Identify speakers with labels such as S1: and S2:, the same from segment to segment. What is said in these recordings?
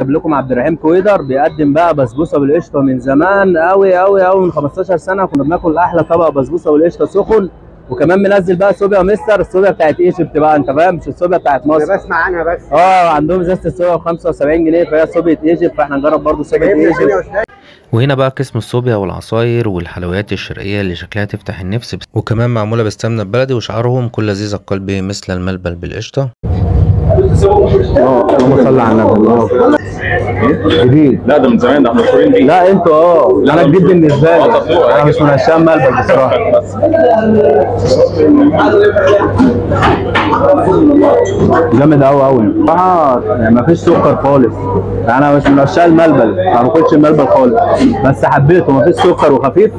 S1: جايب لكم عبد الرحيم كويدر بيقدم بقى بسبوسه بالقشطه من زمان قوي قوي قوي، من 15 سنه كنا بناكل احلى طبق بسبوسه بالقشطه سخن. وكمان منزل بقى صوبيا مستر، الصوبيا بتاعت ايجيبت بقى، انت فاهم، مش الصوبيا بتاعت مصر.
S2: انا بسمع عنها بس.
S1: عندهم ازازه الصوبيا ب 75 جنيه، فهي صوبيا ايجيبت، فاحنا نجرب برضه صوبيا ايجيبت.
S3: وهنا بقى قسم الصوبيا والعصاير والحلويات الشرقية اللي شكلها تفتح النفس، وكمان معمولة بالسمنة البلدي، وشعارهم كل لذيذ القلب مثل الملبل بالقشطة.
S1: اللهم صل على النبي. جديد؟
S4: لا ده من زمان، ده احنا مشهورين بيه.
S1: لا انتوا انا جديد بالنسبه لي، انا مش من عشان ملبل بصراحه. جامد قوي قوي بصراحه، يعني مفيش سكر خالص. انا مش من عشان الملبل، ما باكلش الملبل خالص، بس حبيته، مفيش سكر وخفيف.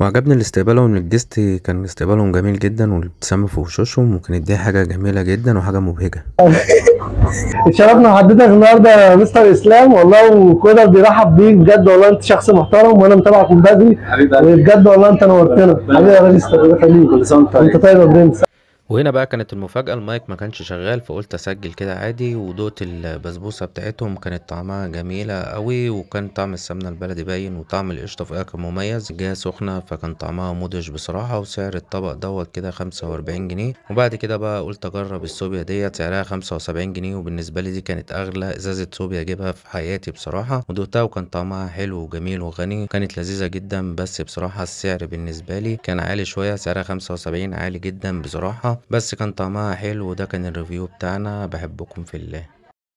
S3: وعجبني الاستقبالهم من الجست، كان استقبالهم جميل جدا والابتسامة في وشوشهم، وكانت دي حاجة جميلة جدا وحاجة مبهجة.
S5: اتشرفنا بحضرتك النهارده يا مستر اسلام والله، وكده بيرحب بيك بجد والله، انت شخص محترم وانا متابعك من بدري وبجد والله انت نورتنا حبيبي يا ريس. الله يخليك، كل سنه وانت طيب يا برنس.
S3: وهنا بقى كانت المفاجأة، المايك ما كانش شغال، فقلت اسجل كده عادي، ودوت البسبوسة بتاعتهم كانت طعمها جميلة قوي، وكان طعم السمنة البلدي باين، وطعم القشطة فيها كان مميز، جاية سخنة فكان طعمها مدهش بصراحة. وسعر الطبق دوت كده 45 جنيه. وبعد كده بقى قلت اجرب الصوبيا ديت، سعرها 75 جنيه، وبالنسبة لي دي كانت اغلى ازازة صوبيا اجيبها في حياتي بصراحة. ودوقتها وكان طعمها حلو وجميل وغني، كانت لذيذة جدا، بس بصراحة السعر بالنسبة لي كان عالي شوية، سعرها 75 عالي جدا بصراحة، بس كان طعمها حلو. وده كان الريفيو بتاعنا، بحبكم في الله.